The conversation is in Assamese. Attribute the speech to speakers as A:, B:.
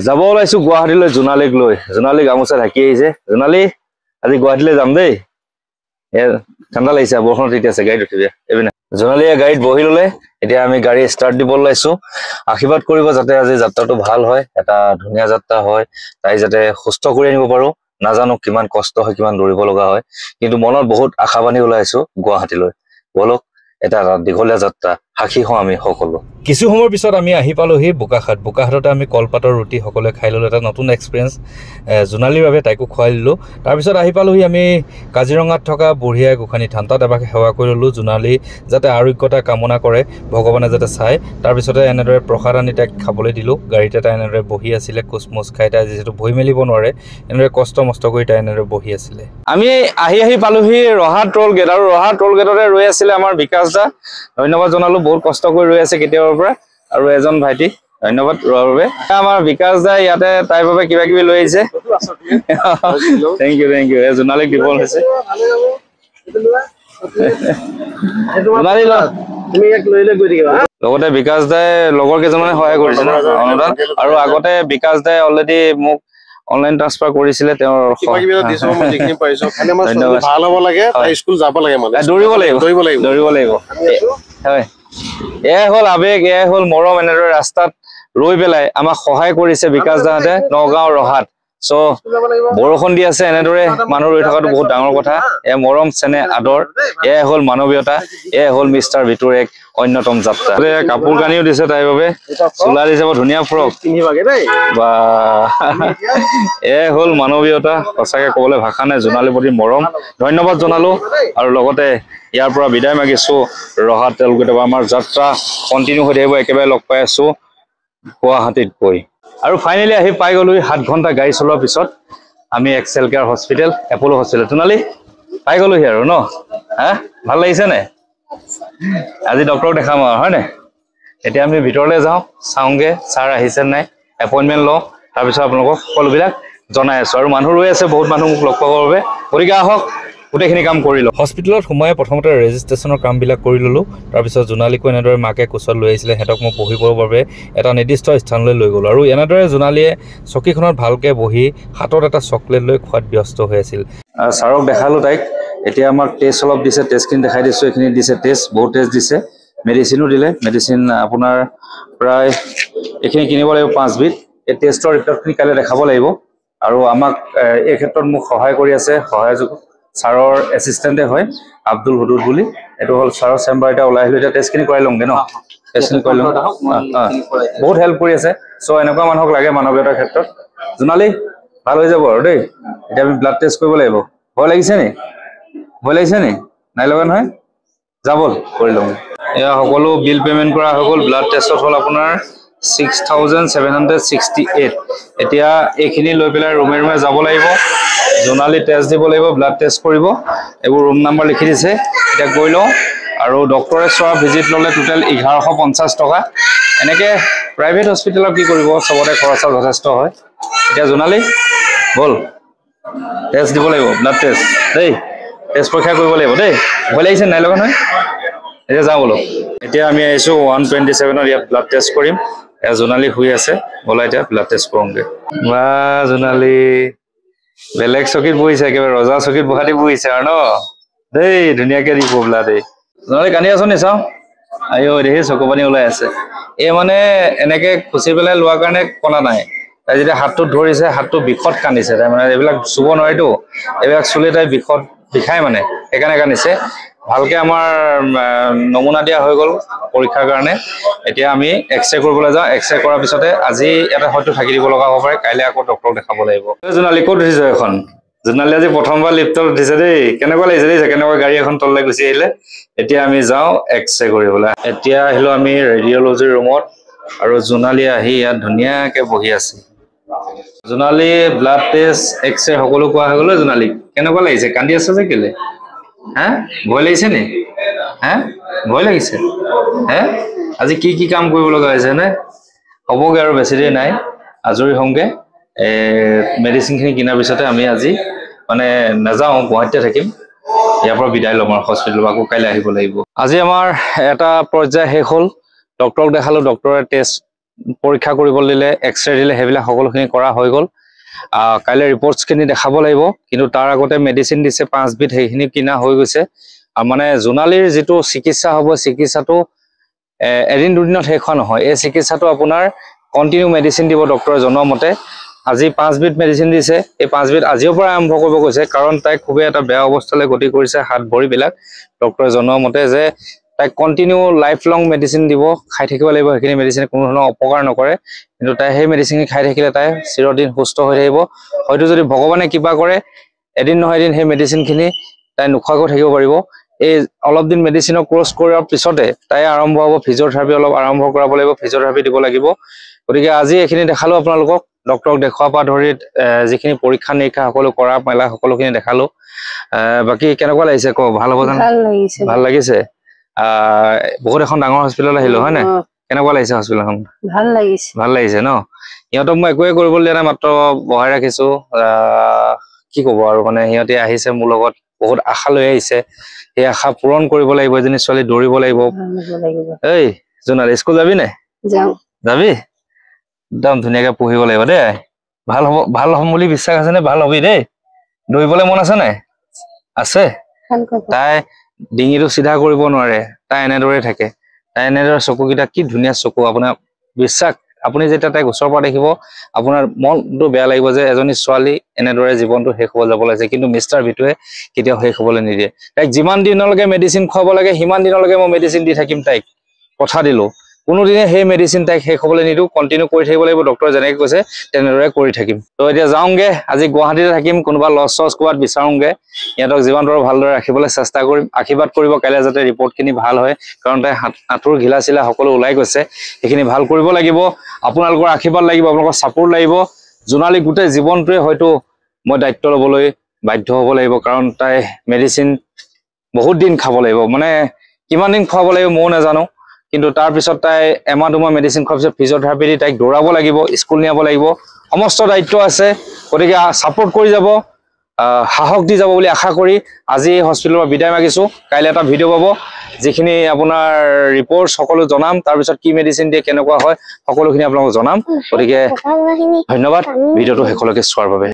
A: যাব ওলাইছো গুৱাহাটীলৈ জোনালীক লৈ জোনালী গামোচা ঢাকি আহিছে জোনালী আজি গুৱাহাটীলৈ যাম দেই ঠাণ্ডা লাগিছে বৰষুণ তিতি আছে গাড়ীত উঠিবি এইপিনে জোনালীয়ে গাড়ীত বহি ললে এতিয়া আমি গাড়ী ষ্টাৰ্ট দিব ওলাইছো আশীৰ্বাদ কৰিব যাতে আজি যাত্ৰাটো ভাল হয় এটা ধুনীয়া যাত্ৰা হয় তাই যাতে সুস্থ কৰি আনিব পাৰো নাজানো কিমান কষ্ট হয় কিমান দৌৰিব লগা হয় কিন্তু মনত বহুত আশাবাণী ওলাইছো গুৱাহাটীলৈ বলক এটা দীঘলীয়া যাত্ৰা সাক্ষী হওঁ আমি সকলো কিছু সময়ৰ পিছত আমি আহি পালোহি বোকাখাটতে আমি কলপাতৰ ৰুটি সকলোৱে খাই ল'লো এটা নতুন এক্সপিৰিয়েঞ্চ জোনালীৰ বাবে তাইকো খুৱাই দিলোঁ তাৰপিছত আহি পালোহি আমি কাজিৰঙাত থকা বুঢ়ীআই গোসানী থান তাত এবাৰ সেৱা কৰি ল'লোঁ জোনালী যাতে আৰোগ্যতা কামনা কৰে ভগৱানে যাতে চায় তাৰপিছতে এনেদৰে প্ৰসাদ আনি তাইক খাবলৈ দিলোঁ গাড়ীতে তাই এনেদৰে বহি আছিলে কোচমোচ খাই তাই যিহেতু বহি মেলিব নোৱাৰে এনেদৰে কষ্ট মষ্ট কৰি তাই এনেদৰে বহি আছিলে আমি আহি পালোহি ৰহাত টোল গেট আৰু ৰহাত টোল গেটতে ৰৈ আছিলে আমাৰ বিকাশ দা ধন্যবাদ জনালোঁ বহুত কষ্ট কৰি ৰৈ আছে কেতিয়াবাৰ পৰা আৰু এজন ভাইটি ধন্যবাদ ৰোৱাৰ বাবে আমাৰ বিকাশ দা ইয়াতে তাইৰ বাবে কিবা কিবি লৈ আহিছে থেংক ইউ জোনালীক দিব হৈছে লগতে বিকাশ দাই লগৰ কেইজনমানে সহায় কৰিছে অনুদান আৰু আগতে বিকাশ দাই অলৰেডি মোক অনলাইন ট্ৰান্সফাৰ কৰিছিলে তেওঁৰ
B: ভাল হ'ব লাগে স্কুল যাব লাগে মানে
A: দৌৰিব লাগিব হয় এয়াই হ'ল আবেগ এয়াই হ'ল মৰম এনেদৰে ৰাস্তাত ৰৈ পেলাই আমাক সহায় কৰিছে বিকাশ দাহঁতে নগাঁও ৰহাত চ' বৰষুণ দি আছে এনেদৰে মানুহ ৰৈ থকাটো বহুত ডাঙৰ কথা এয়া মৰম চেনেহ আদৰ এয়াই হ'ল মানৱীয়তা এয়াই হ'ল মিষ্টাৰ ভিতুৰ এক অন্যতম যাত্ৰা কাপোৰ কানিও দিছে তাইৰ বাবে চোলা দিছে বৰ ধুনীয়া ফ্ৰক বা এয়াই হ'ল মানৱীয়তা সঁচাকে ক'বলৈ ভাষা নাই জোনালীৰ প্ৰতি মৰম ধন্যবাদ জনালো আৰু লগতে ইয়াৰ পৰা বিদায় মাগিছো ৰহাত তেওঁলোকে আমাৰ যাত্ৰা কণ্টিনিউ হৈ থাকিব একেবাৰে লগ পাই আছো গুৱাহাটীত গৈ আৰু ফাইনেলি আহি পাই গ'লো 7 ঘণ্টা গাড়ী চলোৱাৰ পিছত আমি এক্সেল কেয়াৰ হস্পিটেল এপ'লো হস্পিটেল জোনালী পাই গ'লোহি আৰু ন হা ভাল লাগিছে নে আজি ডক্টৰক দেখাম আৰু হয়নে এতিয়া আমি ভিতৰলৈ যাওঁ চাওঁগে ছাৰ আহিছে নাই এপইণ্টমেণ্ট লওঁ তাৰপিছত আপোনালোকক সকলোবিলাক জনাই আছো আৰু মানুহ ৰৈ আছে বহুত মানুহ মোক লগ পাবৰ বাবে গতিকে আহক গোটেইখিনি কাম কৰি লওঁ হস্পিটেলত সোমাই প্ৰথমতে ৰেজিষ্ট্ৰেশ্যনৰ কামবিলাক কৰি ল'লোঁ তাৰপিছত জোনালীকো এনেদৰে মাকে কোচত লৈ আহিছিলে সিহঁতক মই বহিবৰ বাবে এটা নিৰ্দিষ্ট স্থানলৈ লৈ গ'লোঁ আৰু এনেদৰে জোনালীয়ে চকীখনত ভালকৈ বহি হাতত এটা চকলেট লৈ খোৱাত ব্যস্ত হৈ আছিল ছাৰক দেখালোঁ তাইক এতিয়া আমাক টেষ্ট অলপ দিছে টেষ্টখিনি দেখাই দিছোঁ এইখিনি দিছে টেষ্ট বহুত টেষ্ট দিছে মেডিচিনো দিলে মেডিচিন আপোনাৰ প্ৰায় এইখিনি কিনিব লাগিব 5 বিধ এই টেষ্টৰ ৰিপৰ্টখিনি কাইলৈ দেখাব লাগিব আৰু আমাক এই ক্ষেত্ৰত মোক সহায় কৰি আছে সহায়যোগ ছাৰৰ এছিষ্টেণ্টে হয় আব্দুল হুদুদ বুলি এইটো হ'ল ছাৰৰ চেম্বাৰ এটা ওলাই আহিলোঁ এতিয়া টেষ্টখিনি কৰাই লওঁগৈ ন টেষ্টখিনি কৰি লওঁ বহুত হেল্প কৰি আছে চ' এনেকুৱা মানুহক লাগে মানৱীয়তাৰ ক্ষেত্ৰত জোনালী ভাল হৈ যাব আৰু দেই এতিয়া আমি ব্লাড টেষ্ট কৰিব লাগিব ভয় লাগিছে নি নাই লগা নহয় যাব কৰি লওঁ এয়া সকলো বিল পে'মেণ্ট কৰা হৈ গ'ল ব্লাড টেষ্টত হ'ল আপোনাৰ 6,768 এতিয়া এইখিনি লৈ পেলাই ৰুমে যাব লাগিব জোনালী টেষ্ট দিব লাগিব ব্লাড টেষ্ট কৰিব এইবোৰ ৰুম নাম্বাৰ লিখি দিছে এতিয়া গৈ লওঁ আৰু ডক্টৰে চোৱা ভিজিট ল'লে টোটেল 1150 টকা এনেকৈ প্ৰাইভেট হস্পিটেলত কি কৰিব চবতে খৰচা যথেষ্ট হয় এতিয়া জোনালী ব'ল টেষ্ট দিব লাগিব ব্লাড টেষ্ট দেই টেষ্ট পৰীক্ষা কৰিব লাগিব দেই ভয় লাগিছে নাই লগা নহয় এতিয়া যাওঁ বোলো এতিয়া আমি আহিছোঁ 127ত ইয়াত ব্লাড টেষ্ট কৰিম এয়া জোনালী শুই আছে ব'লা এতিয়া ব্লাড টেষ্ট কৰোঁগৈ বা জোনালী বেলেগ চকীত বহিছে একেবাৰে ৰজা চকীত বহাতি বহিছে আৰু ন দেই ধুনীয়াকৈ দিব ব্লাড দেই জোনালী কান্দি আছ নি চাওঁ আইঅ দেহি চকু পানী ওলাই আছে এই মানে এনেকৈ খুচি পেলাই লোৱাৰ কাৰণে কণা নাই তাই যেতিয়া হাতটোত ধৰিছে হাতটো বিষত কান্দিছে তাই মানে এইবিলাক চুব নোৱাৰিতো এইবিলাক চুলে তাই বিষাই মানে সেইকাৰণে কান্দিছে ভালকৈ আমাৰ নমুনা দিয়া হৈ গ'ল পৰীক্ষাৰ কাৰণে এতিয়া আমি এক্সৰে কৰিবলৈ যাওঁ এক্সৰে কৰাৰ পিছতে আজি এটা হয়তো থাকি দিব লগা হ'ব পাৰে কাইলৈ আকৌ ডক্টৰক দেখাব লাগিব জোনালী ক'ত উঠিছ এখন জোনালী আজি প্ৰথমবাৰ লিফ্টত উঠিছে দেই কেনেকুৱা লাগিছে দেই কেনেকুৱা গাড়ী এখন তললৈ গুচি আহিলে এতিয়া আমি যাওঁ এক্সৰে কৰিবলৈ এতিয়া আহিলোঁ আমি ৰেডিঅ'লজিৰ ৰুমত আৰু জোনালী আহি ইয়াত ধুনীয়াকৈ বহি আছে জোনালী ব্লাড টেষ্ট এক্সৰে সকলো কোৱা হৈ গ'ল জোনালী কেনেকুৱা লাগিছে কান্দি আছে যে কেলে হা ভয় লাগিছে নি হা ভয় লাগিছে হে আজি কি কাম কৰিব লগা হৈছে নে হ'বগৈ আৰু বেছি দেৰি নাই আজৰি হওঁগৈ মেডিচিনখিনি কিনাৰ পিছতে আমি আজি মানে নাযাওঁ গুৱাহাটীতে থাকিম ইয়াৰ পৰা বিদায় ল'ম আৰু হস্পিটেলৰ আকৌ কাইলৈ আহিব লাগিব আজি আমাৰ এটা পৰ্যায় শেষ হ'ল ডক্টৰক দেখালোঁ ডক্টৰে টেষ্ট পৰীক্ষা কৰিবলৈ দিলে, এক্সৰে দিলে, সেইবিলাক সকলোখিনি কৰা হৈ গ'ল। কাইলৈ ৰিপৰ্টছখিনি দেখাব লাগিব, কিন্তু তাৰ আগতে মেডিচিন দিছে 5 বিধ, সেইখিনি কিনা হৈ গৈছে। মানে জোনালীৰ যিটো চিকিৎসা হ'ব, চিকিৎসাটো এদিন দুদিনত শেষ হোৱা নহয়। এই চিকিৎসাটো আপোনাৰ কণ্টিনিউ মেডিচিন দিব ডক্টৰে জনোৱা মতে। আজি 5 বিধ মেডিচিন দিছে, এই 5 বিধ আজিৰ পৰা আৰম্ভ কৰিব কৈছে, কাৰণ তাইক খুবেই এটা বেয়া অৱস্থালৈ গতি কৰিছে হাত ভৰিবিলাক। ডক্টৰে জনোৱা মতে যে তাইক কণ্টিনিউ লাইফ লং মেডিচিন দিব, খাই থাকিব লাগিব। সেইখিনি মেডিচিনে কোনো ধৰণৰ অপকাৰ নকৰে, কিন্তু তাই সেই মেডিচিনখিনি খাই থাকিলে তাই চিৰদিন সুস্থ হৈ থাকিব। হয়তো যদি ভগৱানে কিবা কৰে, এদিন নহয় এদিন সেই মেডিচিনখিনি তাই নোখোৱাকৈ থাকিব পাৰিব। এই অলপ দিন মেডিচিনৰ কোৰ্চ কৰাৰ পিছতে তাই আৰম্ভ হ'ব ফিজিঅ'থেৰাপি, অলপ আৰম্ভ কৰাব লাগিব, ফিজিঅ'থেৰাপি দিব লাগিব। গতিকে আজি এইখিনি দেখালো আপোনালোকক, ডক্টৰক দেখুৱাৰ পৰা ধৰি যিখিনি পৰীক্ষা নিৰীক্ষা সকলো কৰা মেলা সকলোখিনি দেখালো। বাকী কেনেকুৱা লাগিছে কওক? ভাল হ'ব জানো? ভাল লাগিছে। বহুত এখন ডাঙৰ হস্পিটেলত আহিলো হয় নাই? কেনেকুৱা লাগিছে হস্পিটেলখন? ভাল লাগিছে ন? সিহঁতক মই একোৱে কৰিবলৈ দিয়া নাই, মাত্ৰ বহাই ৰাখিছো। কি ক'ব আৰু, মানে সিহঁতে আহিছে মোৰ লগত, বহুত আশা লৈ আহিছে। সেই আশা পূৰণ কৰিব লাগিব। এজনী ছোৱালী দৌৰিব লাগিব। এই জোনালী, স্কুল যাবি নাই? যাবি? একদম ধুনীয়াকে পঢ়িব লাগিব দেই। ভাল হ'ম বুলি বিশ্বাস আছে নে? ভাল হবি দেই। দৌৰিবলৈ মন আছে নাই? আছে? তাই ডিঙিটো চিধা কৰিব নোৱাৰে, তাই এনেদৰে থাকে। তাই এনেদৰে চকুকেইটা কি ধুনীয়া চকু, আপোনাৰ বিশ্বাস, আপুনি যেতিয়া তাইক ওচৰৰ পৰা দেখিব আপোনাৰ মনটো বেয়া লাগিব যে এজনী ছোৱালী এনেদৰে জীৱনটো শেষ হ'ব যাব লাগিছে, কিন্তু মিষ্টাৰ ভিটুৱে কেতিয়াও শেষ হ'বলৈ নিদিয়ে। তাইক যিমান দিনলৈকে মেডিচিন খুৱাব লাগে সিমান দিনলৈকে মই মেডিচিন দি থাকিম তাইক, কথা দিলো। কোনোদিনে সেই মেডিচিন তাইক শেষ হ'বলৈ নিদিওঁ, কণ্টিনিউ কৰি থাকিব লাগিব। ডক্টৰে যেনেকৈ কৈছে তেনেদৰে কৰি থাকিম। তো এতিয়া যাওঁগে, আজি গুৱাহাটীতে থাকিম, কোনোবা লজ চজ ক'ৰবাত বিচাৰোঁগে। সিহঁতক যিমান পাৰোঁ ভালদৰে ৰাখিবলৈ চেষ্টা কৰিম। আশীৰ্বাদ কৰিব কাইলৈ যাতে ৰিপৰ্টখিনি ভাল হয়, কাৰণ তাই আঁঠুৰ ঘিলা চিলা সকলো ওলাই গৈছে, সেইখিনি ভাল কৰিব লাগিব। আপোনালোকৰ আশীৰ্বাদ লাগিব, আপোনালোকৰ ছাপোৰ্ট লাগিব। জোনালী গোটেই জীৱনটোৱে হয়তো মই দায়িত্ব ল'বলৈ বাধ্য হ'ব লাগিব, কাৰণ তাই মেডিচিন বহুত দিন খাব লাগিব। মানে কিমান দিন খুৱাব লাগিব ময়ো নাজানো, কিন্তু তাৰপিছত তাই এমাহ দুমাহ মেডিচিন খোৱাৰ পিছত ফিজিঅ'থেৰাপি দি তাইক দৌৰাব লাগিব, স্কুল নিয়াব লাগিব, সমস্ত দায়িত্ব আছে। গতিকে ছাপোৰ্ট কৰি যাব, সাহস দি যাব বুলি আশা কৰি আজি হস্পিটেলৰ পৰা বিদায় মাগিছোঁ। কাইলৈ এটা ভিডিঅ' পাব, যিখিনি আপোনাৰ ৰিপৰ্ট সকলো জনাম, তাৰপিছত কি মেডিচিন দিয়ে, কেনেকুৱা হয় সকলোখিনি আপোনালোকক জনাম। গতিকে ধন্যবাদ ভিডিঅ'টো শেষলৈকে চোৱাৰ বাবে।